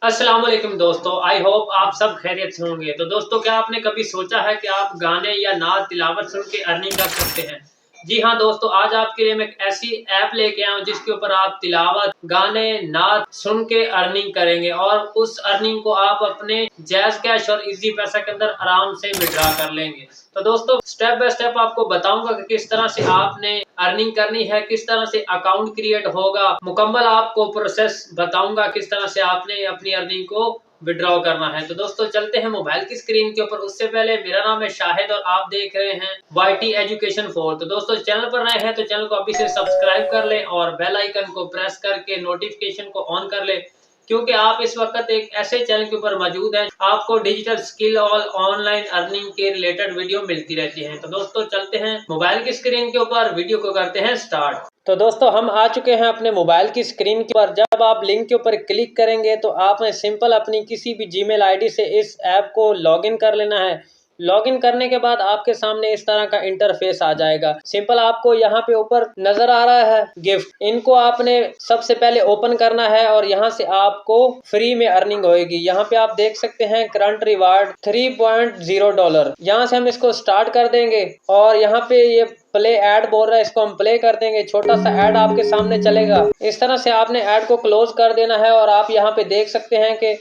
अस्सलाम वालेकुम दोस्तों, आई होप आप सब खैरियत से होंगे। तो दोस्तों, क्या आपने कभी सोचा है कि आप गाने या नात तिलावत सुन के अर्निंग कर सकते हैं? जी हाँ दोस्तों, आज आपके लिए मैं एक ऐसी ऐप लेके आया हूँ जिसके ऊपर आप तिलावत, गाने, नात सुन के अर्निंग करेंगे और उस अर्निंग को आप अपने जैज़ कैश और इजी पैसा के अंदर आराम से विड्रॉ कर लेंगे। तो दोस्तों, स्टेप बाय स्टेप आपको बताऊंगा कि किस तरह से आपने अर्निंग करनी है, किस तरह से अकाउंट क्रिएट होगा, मुकम्मल आपको प्रोसेस बताऊंगा किस तरह से आपने अपनी अर्निंग को विड्रॉ करना है। तो दोस्तों, चलते हैं मोबाइल की स्क्रीन के ऊपर। उससे पहले मेरा नाम है शाहिद और आप देख रहे हैं YT एजुकेशन 4। तो दोस्तों, चैनल पर नए हैं तो चैनल को अभी से सब्सक्राइब कर लें और बेल आइकन को प्रेस करके नोटिफिकेशन को ऑन कर लें, क्योंकि आप इस वक्त एक ऐसे चैनल के ऊपर मौजूद हैं आपको डिजिटल स्किल और ऑनलाइन अर्निंग के रिलेटेड वीडियो मिलती रहती हैं। तो दोस्तों, चलते हैं मोबाइल की स्क्रीन के ऊपर, वीडियो को करते हैं स्टार्ट। तो दोस्तों, हम आ चुके हैं अपने मोबाइल की स्क्रीन के ऊपर। जब आप लिंक के ऊपर क्लिक करेंगे तो आपने सिंपल अपनी किसी भी जीमेल आईडी से इस ऐप को लॉगिन कर लेना है। लॉगिन करने के बाद आपके सामने इस तरह का इंटरफेस आ जाएगा। सिंपल आपको यहाँ पे ऊपर नजर आ रहा है गिफ्ट, इनको आपने सबसे पहले ओपन करना है और यहाँ से आपको फ्री में अर्निंग होएगी। यहाँ पे आप देख सकते हैं करंट रिवार्ड $3.0। यहाँ से हम इसको स्टार्ट कर देंगे और यहाँ पे ये प्ले ऐड बोल रहा है, इसको हम प्ले कर देंगे। छोटा सा ऐड आपके सामने चलेगा, इस तरह से आपने ऐड को क्लोज कर देना है और आप यहाँ पे देख सकते हैं कि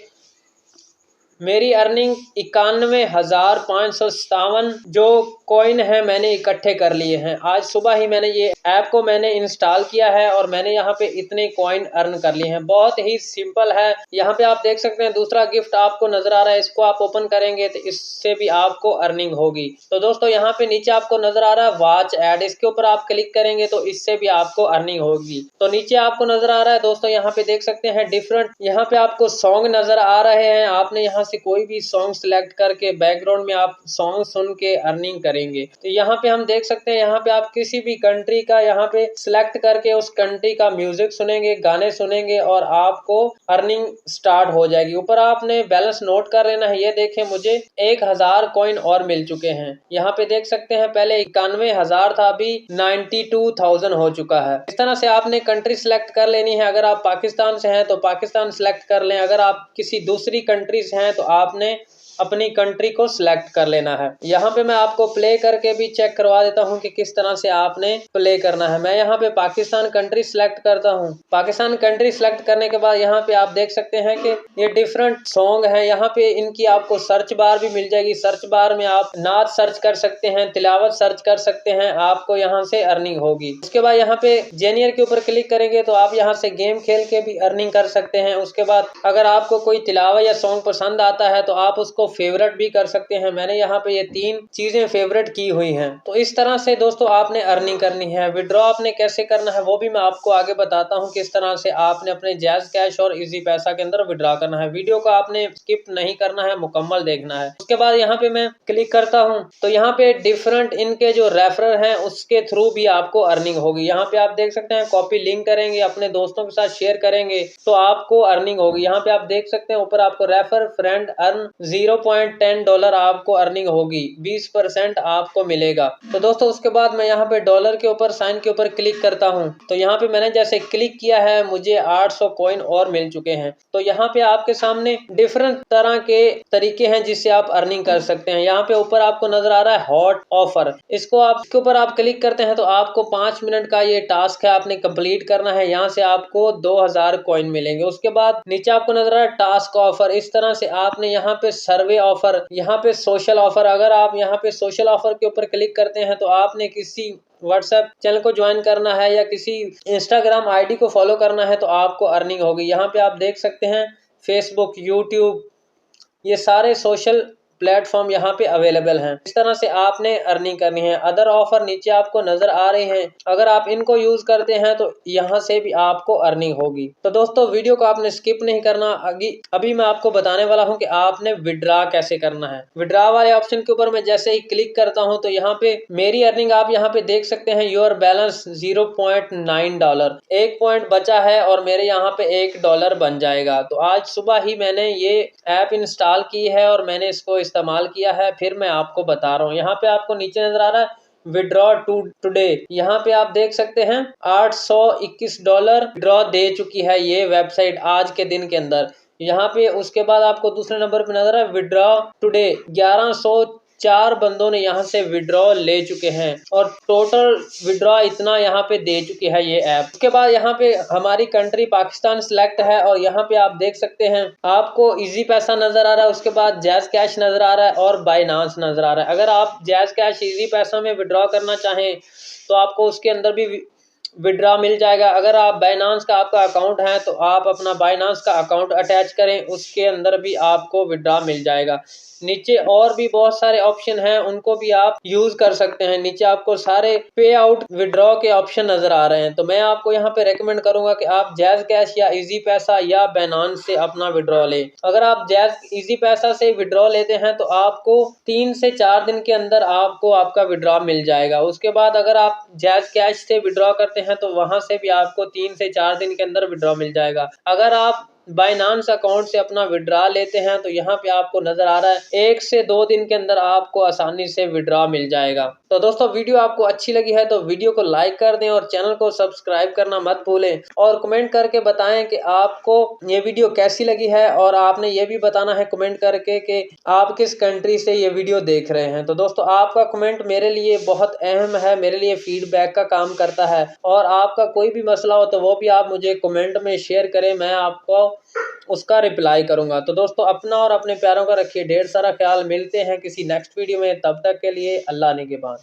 मेरी अर्निंग 91,557 जो कॉइन है मैंने इकट्ठे कर लिए हैं। आज सुबह ही मैंने ये ऐप को इंस्टॉल किया है और मैंने यहाँ पे इतने कॉइन अर्न कर लिए हैं। बहुत ही सिंपल है। यहाँ पे आप देख सकते हैं दूसरा गिफ्ट आपको नजर आ रहा है, इसको आप ओपन करेंगे तो इससे भी आपको अर्निंग होगी। तो दोस्तों, यहाँ पे नीचे आपको नजर आ रहा है वॉच ऐड, इसके ऊपर आप क्लिक करेंगे तो इससे भी आपको अर्निंग होगी। तो नीचे आपको नजर आ रहा है दोस्तों, यहाँ पे देख सकते हैं डिफरेंट, यहाँ पे आपको सॉन्ग नजर आ रहे हैं। आपने यहाँ से कोई भी सॉन्ग सिलेक्ट करके बैकग्राउंड में आप सॉन्ग सुन के अर्निंग करेंगे। तो यहाँ पे हम देख सकते हैं, यहाँ पे आप किसी भी कंट्री का यहाँ पे सिलेक्ट करके उस कंट्री का म्यूजिक सुनेंगे, गाने सुनेंगे और आपको अर्निंग स्टार्ट हो जाएगी। ऊपर आपने बैलेंस नोट कर लेना है। ये देखें, मुझे 1000 कॉइन और मिल चुके हैं। यहाँ पे देख सकते हैं पहले 91,000 था, अभी 92,000 हो चुका है। इस तरह से आपने कंट्री सिलेक्ट कर लेनी है। अगर आप पाकिस्तान से हैं तो पाकिस्तान सिलेक्ट कर लें, अगर आप किसी दूसरी कंट्री से हैं तो आपने अपनी कंट्री को सिलेक्ट कर लेना है। यहाँ पे मैं आपको प्ले करके भी चेक करवा देता हूँ कि किस तरह से आपने प्ले करना है। मैं यहाँ पे पाकिस्तान कंट्री सिलेक्ट करता हूँ। पाकिस्तान कंट्री सिलेक्ट करने के बाद यहाँ पे आप देख सकते हैं कि ये डिफरेंट सॉन्ग हैं। यहाँ पे इनकी आपको सर्च बार भी मिल जाएगी। सर्च बार में आप नात सर्च कर सकते हैं, तिलावत सर्च कर सकते हैं, आपको यहाँ से अर्निंग होगी। उसके बाद यहाँ पे जेनियर के ऊपर क्लिक करेंगे तो आप यहाँ से गेम खेल के भी अर्निंग कर सकते हैं। उसके बाद अगर आपको कोई तिलावत या सॉन्ग पसंद आता है तो आप उसको फेवरेट भी कर सकते हैं। मैंने यहाँ पे ये 3 चीजें फेवरेट की हुई हैं। तो इस तरह से दोस्तों आपने अर्निंग करनी है। विड्रॉ आपने कैसे करना है वो भी मैं आपको आगे बताता हूँ, किस तरह से आपने अपने जैज़ कैश और इजी पैसा के अंदर विड्रॉ करना है। वीडियो को आपने स्किप नहीं करना है, मुकम्मल देखना है। उसके बाद यहाँ पे मैं क्लिक करता हूँ तो यहाँ पे डिफरेंट इनके जो रेफरर हैं उसके थ्रू भी आपको अर्निंग होगी। यहाँ पे आप देख सकते हैं कॉपी लिंक करेंगे, अपने दोस्तों के साथ शेयर करेंगे तो आपको अर्निंग होगी। यहाँ पे आप देख सकते हैं ऊपर आपको रेफर फ्रेंड अर्न $0.10 आपको अर्निंग होगी, 20% आपको मिलेगा। तो दोस्तों, उसके बाद मैं यहाँ पे डॉलर के ऊपर साइन के ऊपर क्लिक करता हूँ तो यहाँ पे मैंने जैसे क्लिक किया है मुझे 800 कॉइन और मिल चुके हैं। तो यहाँ पे आपके सामने डिफरेंट तरह के तरीके हैं जिससे आप अर्निंग कर सकते हैं। यहाँ पे ऊपर आपको नजर आ रहा है हॉट ऑफर, इसके ऊपर आप क्लिक करते हैं तो आपको 5 मिनट का ये टास्क है, आपने कंप्लीट करना है। यहाँ से आपको 2000 कॉइन मिलेंगे। उसके बाद नीचे आपको नजर आ रहा है टास्क ऑफर, इस तरह से आपने यहाँ पे सर्वे ऑफर, यहाँ पे सोशल ऑफर, अगर आप यहाँ पे सोशल ऑफर के ऊपर क्लिक करते हैं तो आपने किसी व्हाट्सएप चैनल को ज्वाइन करना है या किसी इंस्टाग्राम आईडी को फॉलो करना है तो आपको अर्निंग होगी। यहाँ पे आप देख सकते हैं फेसबुक, यूट्यूब, ये सारे सोशल प्लेटफॉर्म यहाँ पे अवेलेबल हैं। इस तरह से आपने अर्निंग करनी है। अदर ऑफर नीचे आपको नजर आ रहे हैं, अगर आप इनको यूज करते हैं तो यहाँ से भी आपको अर्निंग होगी। तो दोस्तों, वीडियो को आपने स्किप नहीं करना। अभी मैं आपको बताने वाला हूँ कि आपने विड्रॉ कैसे करना है। विड्रॉ वाले ऑप्शन के ऊपर मैं जैसे ही क्लिक करता हूँ तो यहाँ पे मेरी अर्निंग आप यहाँ पे देख सकते हैं, योर बैलेंस $0.9, 1 पॉइंट बचा है और मेरे यहाँ पे $1 बन जाएगा। तो आज सुबह ही मैंने ये ऐप इंस्टॉल की है और मैंने इसको इस्तेमाल किया है, फिर मैं आपको बता रहा हूँ। यहाँ पे आपको नीचे नजर आ रहा है विड्रॉ टुडे, यहाँ पे आप देख सकते हैं $821 विड्रॉ दे चुकी है ये वेबसाइट आज के दिन के अंदर। यहाँ पे उसके बाद आपको दूसरे नंबर पे नजर है विड्रॉ टुडे, 1104 बंदों ने यहाँ से विड्रॉ ले चुके हैं और टोटल विड्रॉ इतना यहाँ पे दे चुकी है ये ऐप। उसके बाद यहाँ पे हमारी कंट्री पाकिस्तान सिलेक्ट है और यहाँ पे आप देख सकते हैं आपको इजी पैसा नजर आ रहा है, उसके बाद जैज़ कैश नजर आ रहा है और बाइनांस नजर आ रहा है। अगर आप जैज़ कैश इजी पैसा में विड्रॉ करना चाहें तो आपको उसके अंदर भी विड्रॉ मिल जाएगा। अगर आप बाइनांस का आपका अकाउंट है तो आप अपना बाइनांस का अकाउंट अटैच करें, उसके अंदर भी आपको विड्रॉ मिल जाएगा। नीचे और भी बहुत सारे ऑप्शन हैं, उनको भी आप यूज कर सकते हैं। नीचे आपको सारे पे आउट विड्रॉ के ऑप्शन नजर आ रहे हैं, तो मैं आपको यहाँ पे रेकमेंड करूंगा कि आप जैज़ कैश या इजी पैसा या बाइनांस से अपना विड्रॉ लें। अगर आप जैज़ इजी पैसा से विड्रॉ लेते हैं तो आपको 3 से 4 दिन के अंदर आपको आपका विड्रॉ मिल जाएगा। उसके बाद अगर आप जैज़ कैश से विड्रॉ करते हैं तो वहां से भी आपको 3 से 4 दिन के अंदर विड्रॉ मिल जाएगा। अगर आप बाइनांस अकाउंट से अपना विड्रॉ लेते हैं तो यहाँ पे आपको नजर आ रहा है 1 से 2 दिन के अंदर आपको आसानी से विड्रॉ मिल जाएगा। तो दोस्तों वीडियो आपको अच्छी लगी है तो वीडियो को लाइक कर दें और चैनल को सब्सक्राइब करना मत भूलें और कमेंट करके बताएं कि आपको ये वीडियो कैसी लगी है और आपने ये भी बताना है कमेंट करके कि आप किस कंट्री से ये वीडियो देख रहे हैं। तो दोस्तों आपका कमेंट मेरे लिए बहुत अहम है, मेरे लिए फीडबैक का काम करता है और आपका कोई भी मसला हो तो वो भी आप मुझे कमेंट में शेयर करें, मैं आपको उसका रिप्लाई करूंगा। तो दोस्तों अपना और अपने प्यारों का रखिए ढेर सारा ख्याल। मिलते हैं किसी नेक्स्ट वीडियो में, तब तक के लिए अल्लाह निगहबान।